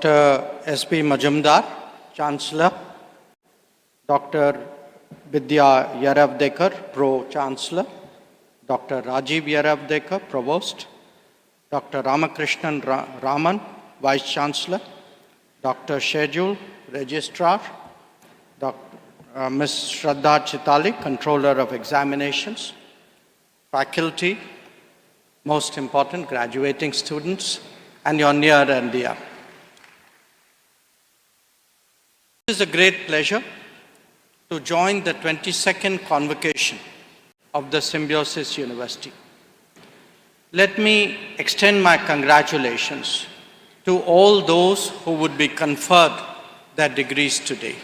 Dr. S.P. Majumdar, Chancellor, Dr. Vidya Yaravdekar, Pro-Chancellor, Dr. Rajiv Yaravdekar, Provost, Dr. Ramakrishnan Raman, Vice-Chancellor, Dr. Shejul, Registrar, Ms. Shraddha Chitali, Controller of Examinations, faculty, most important, graduating students, and your near and dear. It is a great pleasure to join the 22nd Convocation of the Symbiosis University. Let me extend my congratulations to all those who would be conferred their degrees today.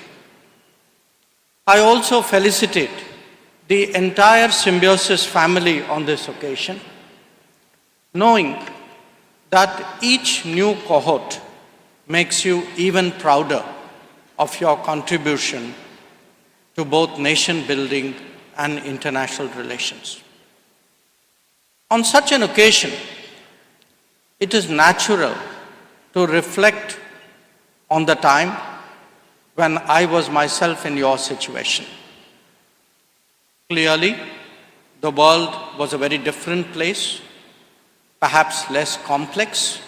I also felicitate the entire Symbiosis family on this occasion, knowing that each new cohort makes you even prouder of your contribution to both nation building and international relations. On such an occasion, it is natural to reflect on the time when I was myself in your situation. Clearly, the world was a very different place, perhaps less complex,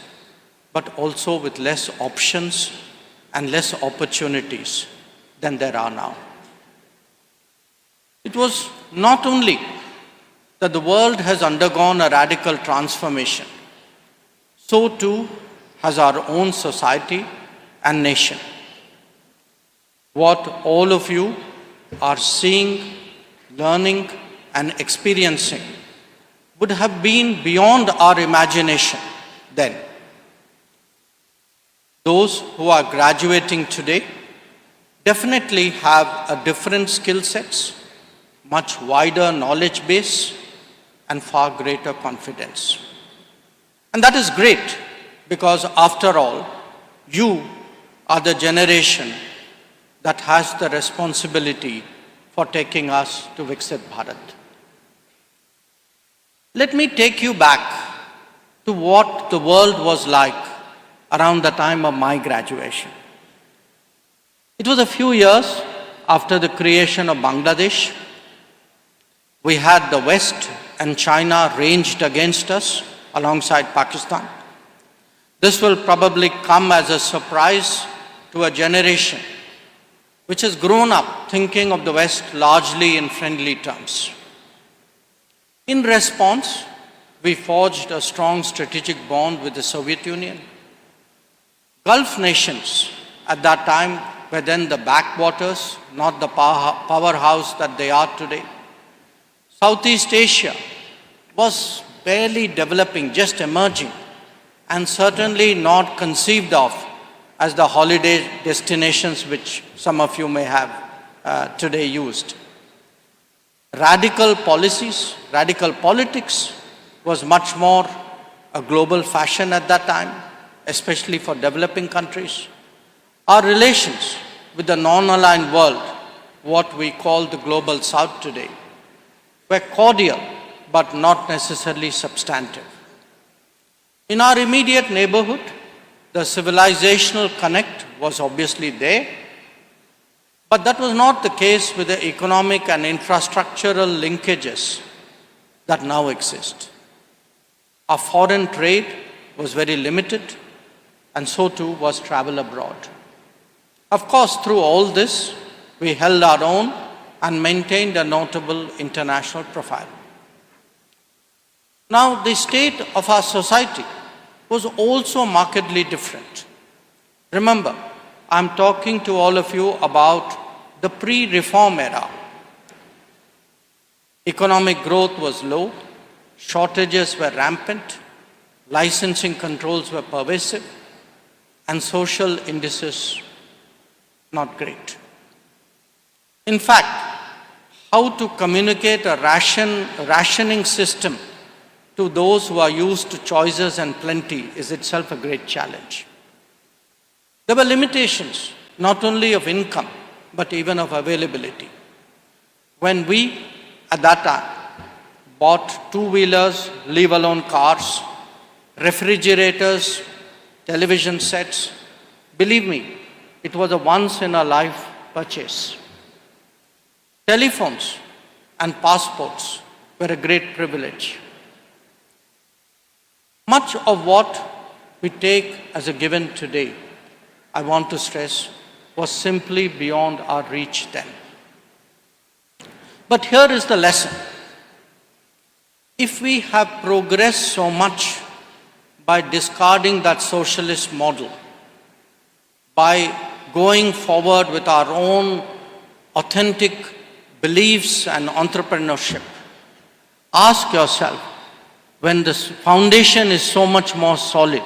but also with less options and less opportunities than there are now. It was not only that the world has undergone a radical transformation, so too has our own society and nation. What all of you are seeing, learning, and experiencing would have been beyond our imagination then. Those who are graduating today definitely have a different skill sets, much wider knowledge base, and far greater confidence. And that is great because after all, you are the generation that has the responsibility for taking us to Viksit Bharat. Let me take you back to what the world was like around the time of my graduation. It was a few years after the creation of Bangladesh. We had the West and China ranged against us alongside Pakistan. This will probably come as a surprise to a generation which has grown up thinking of the West largely in friendly terms. In response, we forged a strong strategic bond with the Soviet Union. Gulf nations at that time were then the backwaters, not the powerhouse that they are today. Southeast Asia was barely developing, just emerging, and certainly not conceived of as the holiday destinations which some of you may have today used. Radical policies, radical politics was much more a global fashion at that time, especially for developing countries. Our relations with the non-aligned world, what we call the global south today, were cordial but not necessarily substantive. In our immediate neighborhood, the civilizational connect was obviously there, but that was not the case with the economic and infrastructural linkages that now exist. Our foreign trade was very limited, and so too was travel abroad. Of course, through all this, we held our own and maintained a notable international profile. Now, the state of our society was also markedly different. Remember, I'm talking to all of you about the pre-reform era. Economic growth was low, shortages were rampant, licensing controls were pervasive, and social indices not great. In fact, how to communicate a rationing system to those who are used to choices and plenty is itself a great challenge. There were limitations, not only of income, but even of availability. When we, at that time, bought two-wheelers, leave alone cars, refrigerators, television sets, Believe me, it was a once-in-a-life purchase. Telephones and passports were a great privilege. Much of what we take as a given today, I want to stress, was simply beyond our reach then. But here is the lesson. If we have progressed so much by discarding that socialist model, by going forward with our own authentic beliefs and entrepreneurship, ask yourself, when the foundation is so much more solid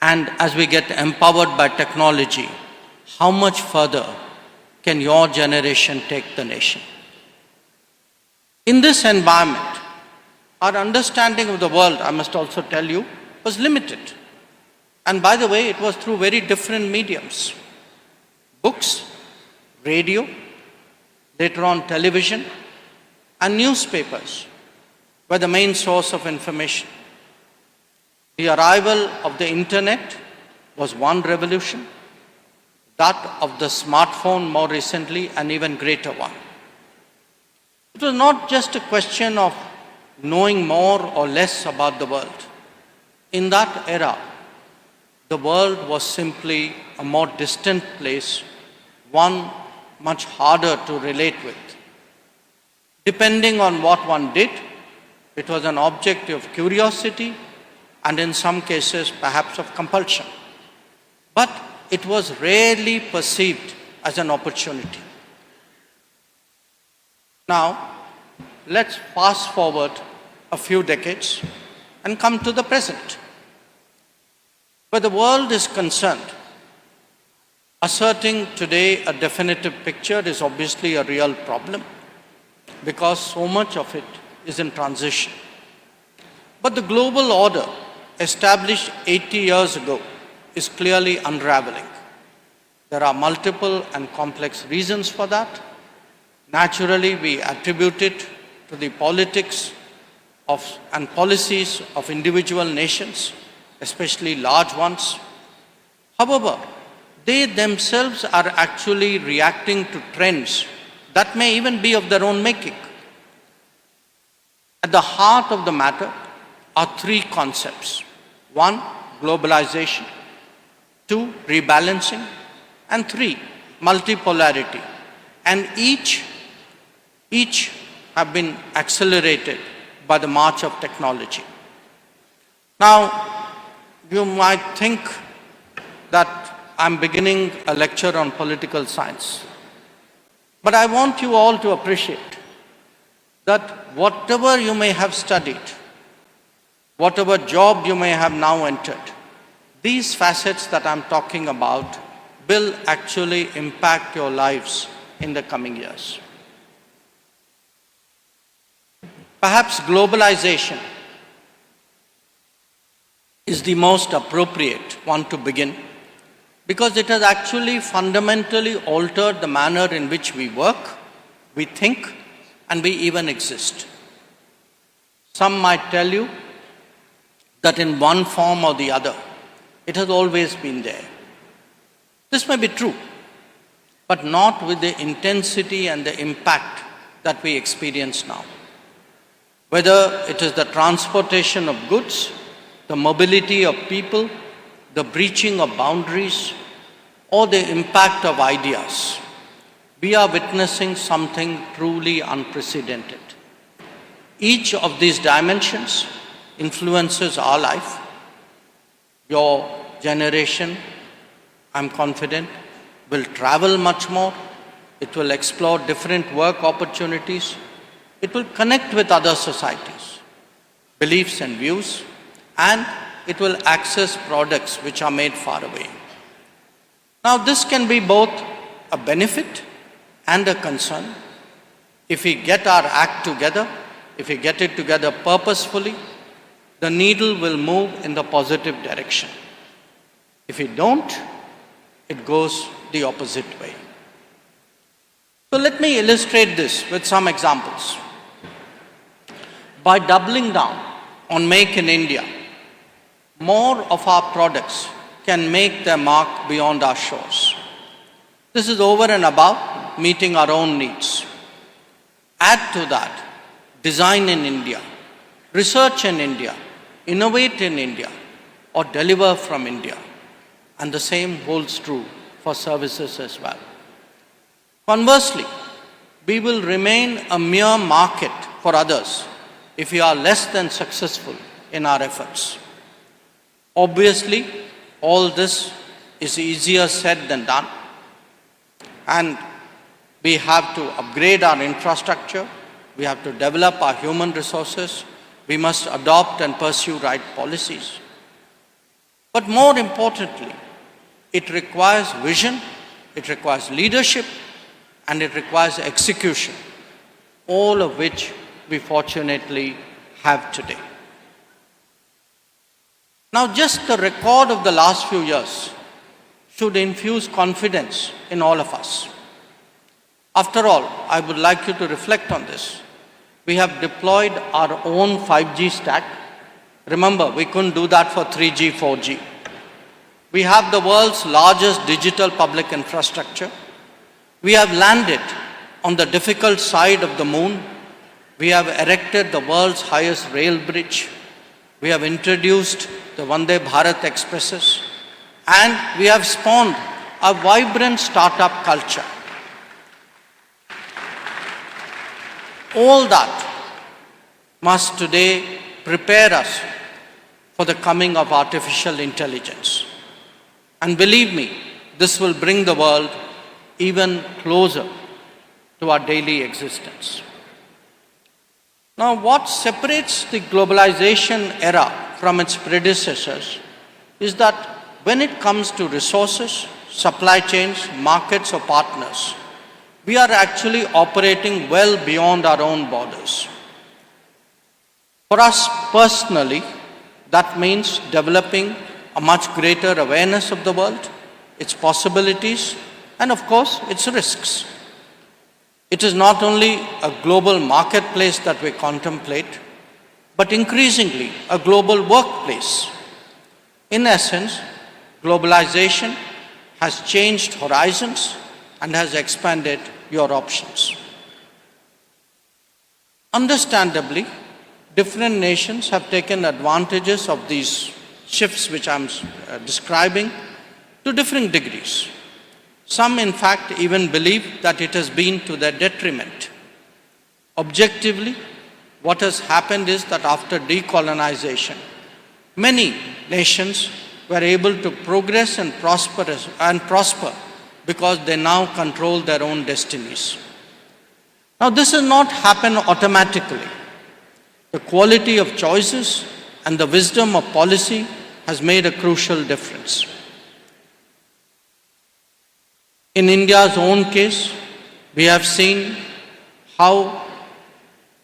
and as we get empowered by technology, how much further can your generation take the nation? In this environment, our understanding of the world, I must also tell you, was limited. And by the way, it was through very different mediums. Books, radio, later on television, and newspapers were the main source of information. The arrival of the internet was one revolution, that of the smartphone more recently, an even greater one. It was not just a question of knowing more or less about the world. In that era, the world was simply a more distant place, one much harder to relate with. Depending on what one did, it was an object of curiosity and in some cases perhaps of compulsion. But it was rarely perceived as an opportunity. Now, let's fast forward a few decades and come to the present. Where the world is concerned, asserting today a definitive picture is obviously a real problem because so much of it is in transition. But the global order established 80 years ago is clearly unraveling. There are multiple and complex reasons for that. Naturally, we attribute it to the politics and policies of individual nations, especially large ones. However, they themselves are actually reacting to trends that may even be of their own making. At the heart of the matter are three concepts. One, globalization. Two, rebalancing. And three, multipolarity. And each have been accelerated by the march of technology. Now, you might think that I'm beginning a lecture on political science. But I want you all to appreciate that whatever you may have studied, whatever job you may have now entered, these facets that I'm talking about will actually impact your lives in the coming years. Perhaps globalization is the most appropriate one to begin because it has actually fundamentally altered the manner in which we work, we think, and we even exist. Some might tell you that in one form or the other, it has always been there. This may be true, but not with the intensity and the impact that we experience now. Whether it is the transportation of goods, the mobility of people, the breaching of boundaries, or the impact of ideas, we are witnessing something truly unprecedented. Each of these dimensions influences our life. Your generation, I'm confident, will travel much more. It will explore different work opportunities. It will connect with other societies, beliefs and views, and it will access products which are made far away. Now, this can be both a benefit and a concern. If we get our act together, if we get it together purposefully, the needle will move in the positive direction. If we don't, it goes the opposite way. So let me illustrate this with some examples. By doubling down on Make in India, more of our products can make their mark beyond our shores. This is over and above meeting our own needs. Add to that design in India, research in India, innovate in India, or deliver from India. And the same holds true for services as well. Conversely, we will remain a mere market for others if we are less than successful in our efforts. Obviously, all this is easier said than done, and we have to upgrade our infrastructure, we have to develop our human resources, we must adopt and pursue right policies. But more importantly, it requires vision, it requires leadership, and it requires execution, all of which we fortunately have today. Now, just the record of the last few years should infuse confidence in all of us. After all, I would like you to reflect on this. We have deployed our own 5G stack. Remember, we couldn't do that for 3G, 4G. We have the world's largest digital public infrastructure. We have landed on the difficult side of the moon. We have erected the world's highest rail bridge. We have introduced the Vande Bharat Expresses. And we have spawned a vibrant startup culture. All that must today prepare us for the coming of artificial intelligence. And believe me, this will bring the world even closer to our daily existence. Now, what separates the globalization era from its predecessors is that when it comes to resources, supply chains, markets, or partners, we are actually operating well beyond our own borders. For us personally, that means developing a much greater awareness of the world, its possibilities, and of course, its risks. It is not only a global marketplace that we contemplate, but increasingly a global workplace. In essence, globalization has changed horizons and has expanded your options. Understandably, different nations have taken advantages of these shifts which I'm describing to different degrees. Some, in fact, even believe that it has been to their detriment. Objectively, what has happened is that after decolonization, many nations were able to progress and prosper because they now control their own destinies. Now, this has not happened automatically. The quality of choices and the wisdom of policy has made a crucial difference. In India's own case, we have seen how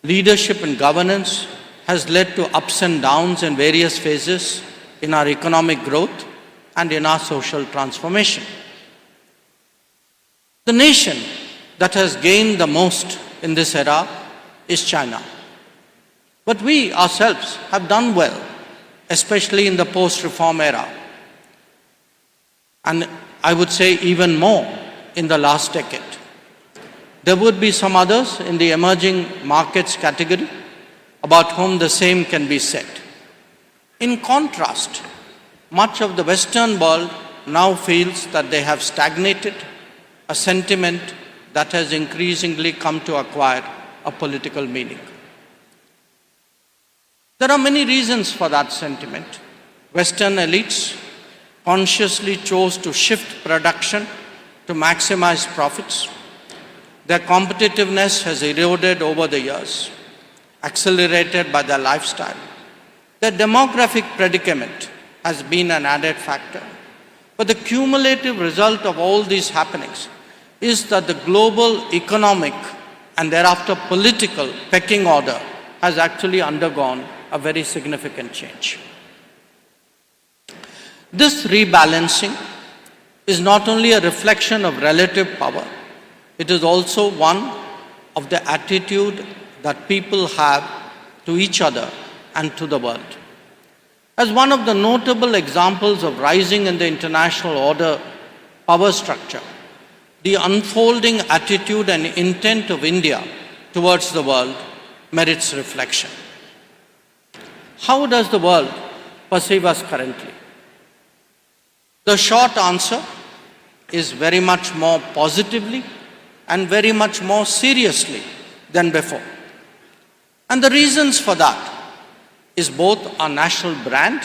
leadership and governance has led to ups and downs in various phases in our economic growth and in our social transformation. The nation that has gained the most in this era is China. But we ourselves have done well, especially in the post-reform era. And I would say even more in the last decade. There would be some others in the emerging markets category about whom the same can be said. In contrast, much of the Western world now feels that they have stagnated, a sentiment that has increasingly come to acquire a political meaning. There are many reasons for that sentiment. Western elites consciously chose to shift production to maximize profits. Their competitiveness has eroded over the years, accelerated by their lifestyle. Their demographic predicament has been an added factor. But the cumulative result of all these happenings is that the global economic and thereafter political pecking order has actually undergone a very significant change. This rebalancing is not only a reflection of relative power, it is also one of the attitude that people have to each other and to the world. As one of the notable examples of rising in the international order power structure, the unfolding attitude and intent of India towards the world merits reflection. How does the world perceive us currently? The short answer is very much more positively and very much more seriously than before. And the reasons for that is both our national brand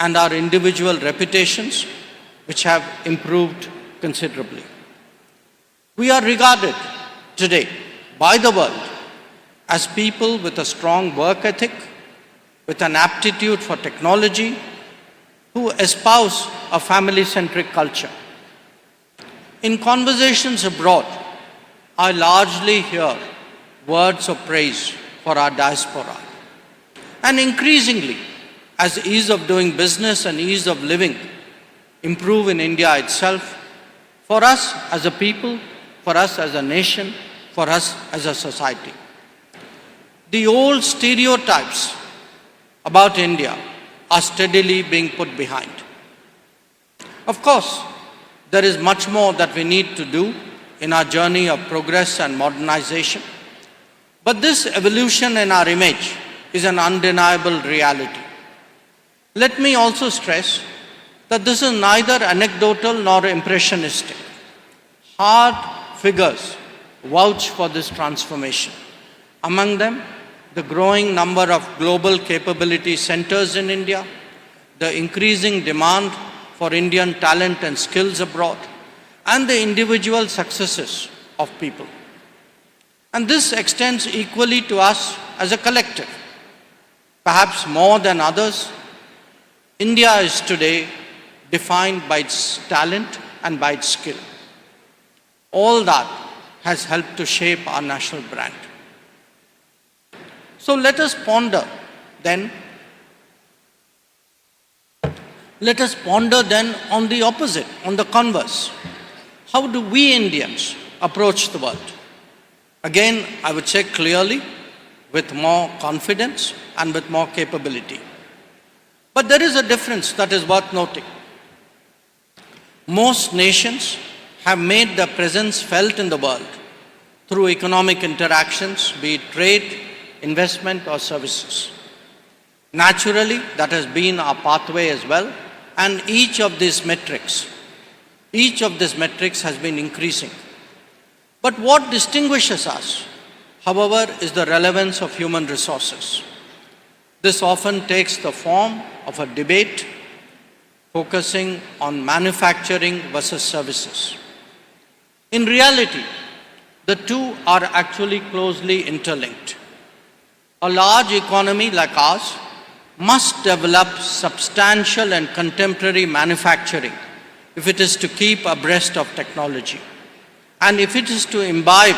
and our individual reputations, which have improved considerably. We are regarded today by the world as people with a strong work ethic, with an aptitude for technology, who espouse a family-centric culture. In conversations abroad, I largely hear words of praise for our diaspora. And increasingly, as ease of doing business and ease of living improve in India itself, for us as a people, for us as a nation, for us as a society. The old stereotypes about India are steadily being put behind. Of course, there is much more that we need to do in our journey of progress and modernization. But this evolution in our image is an undeniable reality. Let me also stress that this is neither anecdotal nor impressionistic. Hard figures vouch for this transformation. Among them, the growing number of global capability centers in India, the increasing demand for Indian talent and skills abroad, and the individual successes of people. And this extends equally to us as a collective. Perhaps more than others, India is today defined by its talent and by its skill. All that has helped to shape our national brand. So let us ponder then on the opposite, on the converse. How do we Indians approach the world? Again, I would say clearly, with more confidence and with more capability. But there is a difference that is worth noting. Most nations have made their presence felt in the world through economic interactions, be it trade, investment or services. Naturally, that has been our pathway as well, and each of these metrics has been increasing. But what distinguishes us, however, is the relevance of human resources. This often takes the form of a debate focusing on manufacturing versus services. In reality, the two are actually closely interlinked. A large economy like ours must develop substantial and contemporary manufacturing if it is to keep abreast of technology, and if it is to imbibe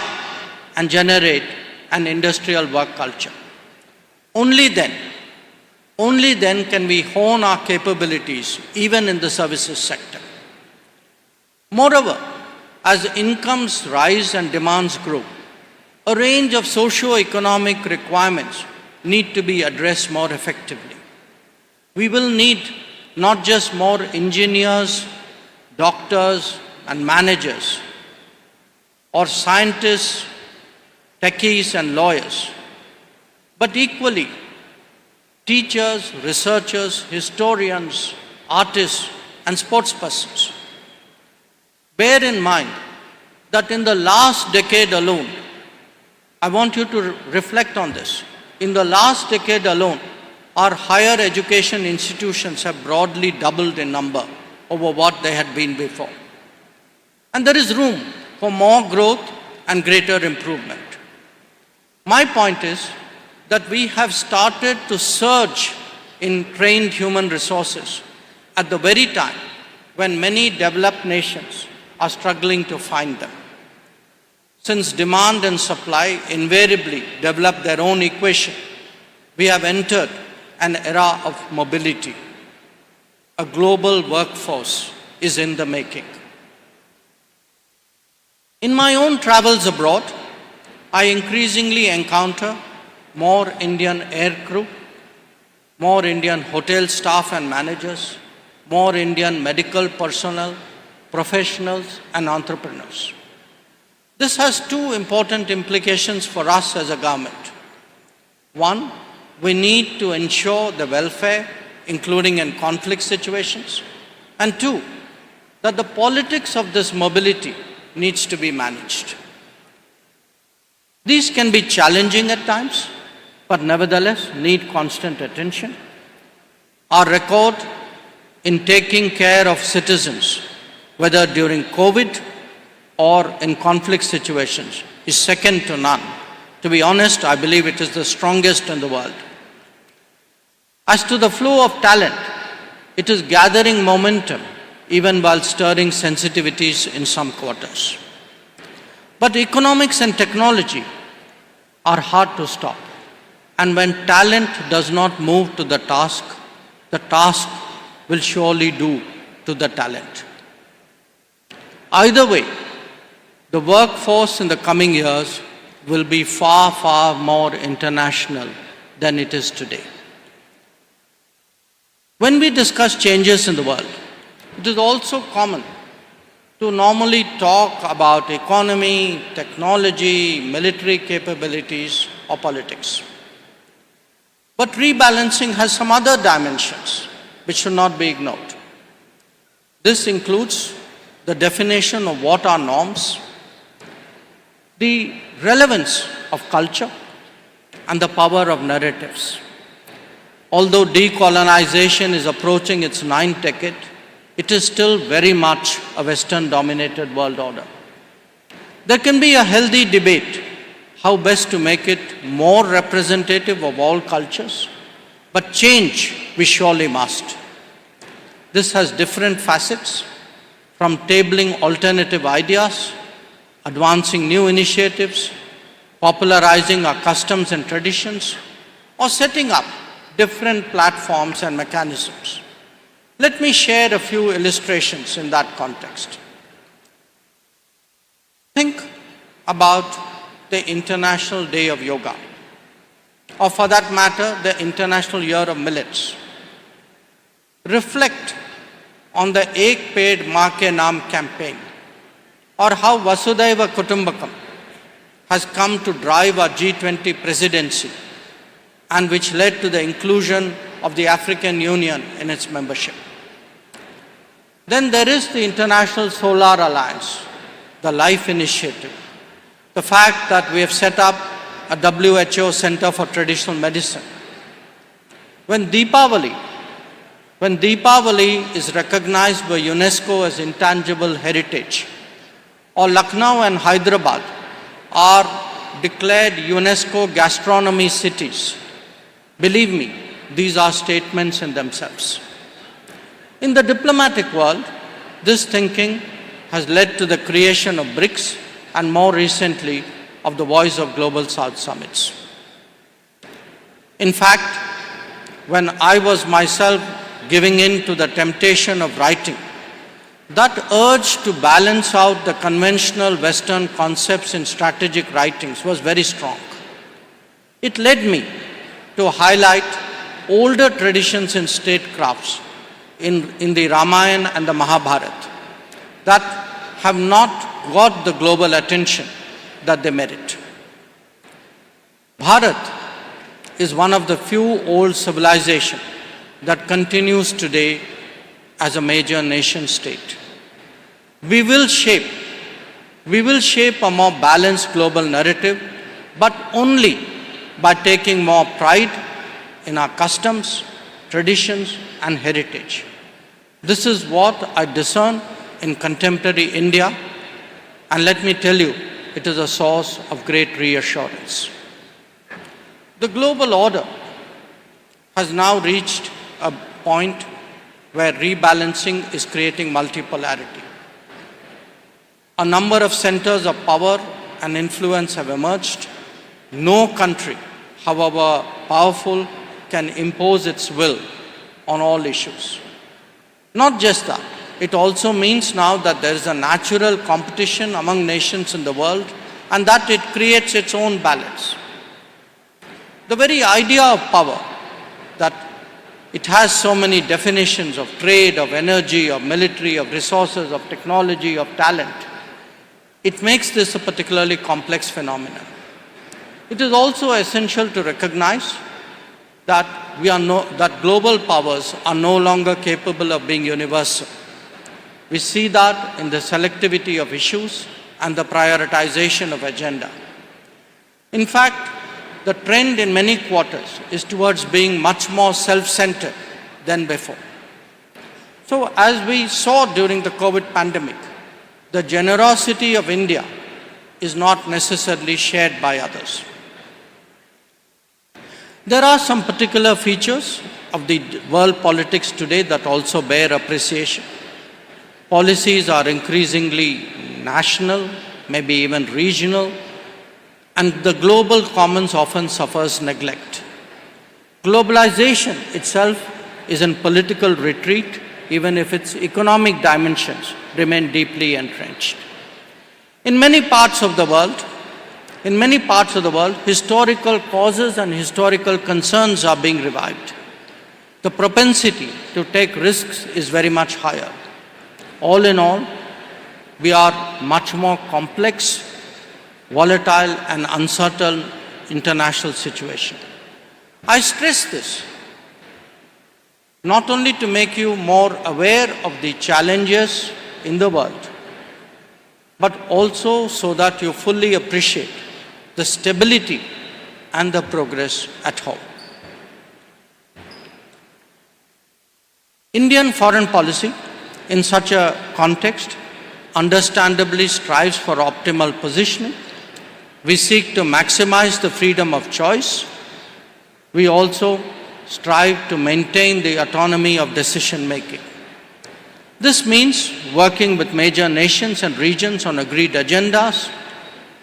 and generate an industrial work culture. Only then can we hone our capabilities even in the services sector. Moreover, as incomes rise and demands grow, a range of socio-economic requirements need to be addressed more effectively. We will need not just more engineers, doctors, and managers, or scientists, techies, and lawyers, but equally teachers, researchers, historians, artists, and sportspersons. Bear in mind that in the last decade alone, I want you to reflect on this. In the last decade alone, our higher education institutions have broadly doubled in number over what they had been before. And there is room for more growth and greater improvement. My point is that we have started to surge in trained human resources at the very time when many developed nations are struggling to find them. Since demand and supply invariably develop their own equation, we have entered an era of mobility. A global workforce is in the making. In my own travels abroad, I increasingly encounter more Indian aircrew, more Indian hotel staff and managers, more Indian medical personnel, professionals, and entrepreneurs. This has two important implications for us as a government. One, we need to ensure the welfare, including in conflict situations. And two, that the politics of this mobility needs to be managed. These can be challenging at times, but nevertheless need constant attention. Our record in taking care of citizens, whether during COVID or in conflict situations, is second to none. To be honest, I believe it is the strongest in the world. As to the flow of talent, it is gathering momentum even while stirring sensitivities in some quarters. But economics and technology are hard to stop. And when talent does not move to the task will surely do to the talent. Either way, the workforce in the coming years will be far, far more international than it is today. When we discuss changes in the world, it is also common to normally talk about economy, technology, military capabilities, or politics. But rebalancing has some other dimensions which should not be ignored. This includes the definition of what are norms, the relevance of culture, and the power of narratives. Although decolonization is approaching its ninth decade, it is still very much a Western-dominated world order. There can be a healthy debate how best to make it more representative of all cultures, but change we surely must. This has different facets, from tabling alternative ideas, advancing new initiatives, popularizing our customs and traditions, or setting up different platforms and mechanisms. Let me share a few illustrations in that context. Think about the International Day of Yoga, or for that matter, the International Year of Millets. Reflect on the Ek Ped Maa Ke Naam campaign, or how Vasudhaiva Kutumbakam has come to drive our G20 presidency, and which led to the inclusion of the African Union in its membership. Then there is the International Solar Alliance, the LIFE Initiative, the fact that we have set up a WHO Center for Traditional Medicine. When Deepavali is recognized by UNESCO as intangible heritage, or Lucknow and Hyderabad are declared UNESCO gastronomy cities, believe me, these are statements in themselves. In the diplomatic world, this thinking has led to the creation of BRICS and more recently of the Voice of Global South summits. In fact, when I was myself giving in to the temptation of writing, that urge to balance out the conventional Western concepts in strategic writings was very strong. It led me to highlight older traditions in statecrafts in the Ramayana and the Mahabharata that have not got the global attention that they merit. Bharat is one of the few old civilizations that continues today as a major nation state. We will shape a more balanced global narrative, but only by taking more pride in our customs, traditions, and heritage. This is what I discern in contemporary India, and let me tell you, it is a source of great reassurance. The global order has now reached a point where rebalancing is creating multipolarity. A number of centers of power and influence have emerged. No country, however powerful, can impose its will on all issues. Not just that, it also means now that there is a natural competition among nations in the world and that it creates its own balance. The very idea of power, that It has so many definitions of trade, of energy, of military, of resources, of technology, of talent. It makes this a particularly complex phenomenon. It is also essential to recognize that that global powers are no longer capable of being universal. We see that in the selectivity of issues and the prioritization of agenda. In fact, the trend in many quarters is towards being much more self-centered than before. So as we saw during the COVID pandemic, the generosity of India is not necessarily shared by others. There are some particular features of the world politics today that also bear appreciation. Policies are increasingly national, maybe even regional, and the global commons often suffers neglect. Globalization itself is in political retreat, even if its economic dimensions remain deeply entrenched. In many parts of the world, historical causes and historical concerns are being revived. The propensity to take risks is very much higher. All in all, we are much more complex, volatile and uncertain international situation. I stress this not only to make you more aware of the challenges in the world, but also so that you fully appreciate the stability and the progress at home. Indian foreign policy in such a context understandably strives for optimal positioning. We seek to maximize the freedom of choice. We also strive to maintain the autonomy of decision making. This means working with major nations and regions on agreed agendas,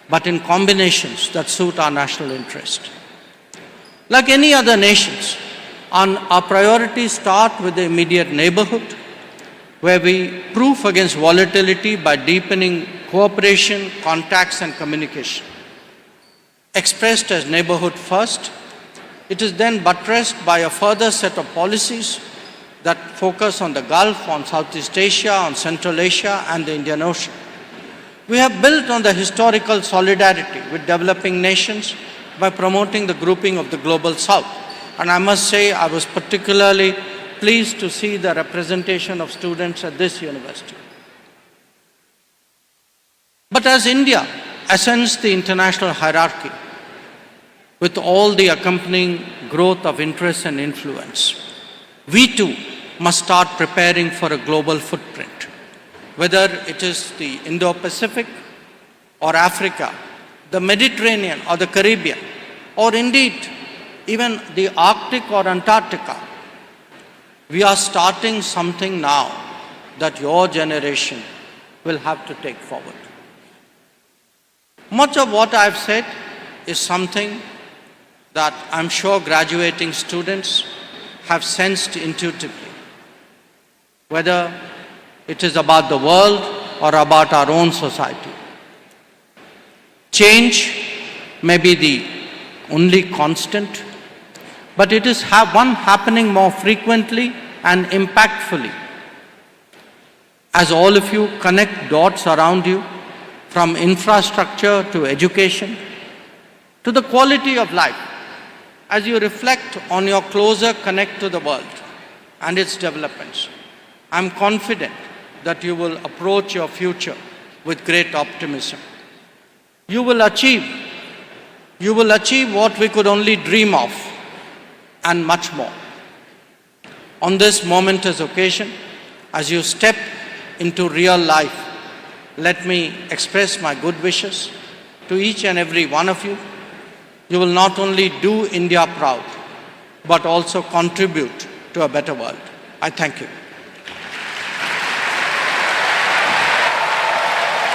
but in combinations that suit our national interest. Like any other nations, our priorities start with the immediate neighborhood, where we proof against volatility by deepening cooperation, contacts and communication. Expressed as neighborhood first, it is then buttressed by a further set of policies that focus on the Gulf, on Southeast Asia, on Central Asia and the Indian Ocean. We have built on the historical solidarity with developing nations by promoting the grouping of the Global South. And I must say, I was particularly pleased to see the representation of students at this university. But as India ascends the international hierarchy, with all the accompanying growth of interest and influence, we too must start preparing for a global footprint, whether it is the Indo-Pacific or Africa, the Mediterranean or the Caribbean, or indeed even the Arctic or Antarctica. We are starting something now that your generation will have to take forward. Much of what I've said is something that I'm sure graduating students have sensed intuitively, whether it is about the world or about our own society. Change may be the only constant, but it is one happening more frequently and impactfully. As all of you connect dots around you, from infrastructure to education, to the quality of life, as you reflect on your closer connect to the world and its developments, I'm confident that you will approach your future with great optimism. You will achieve what we could only dream of and much more. On this momentous occasion, as you step into real life, let me express my good wishes to each and every one of you. You will not only do India proud, but also contribute to a better world. I thank you.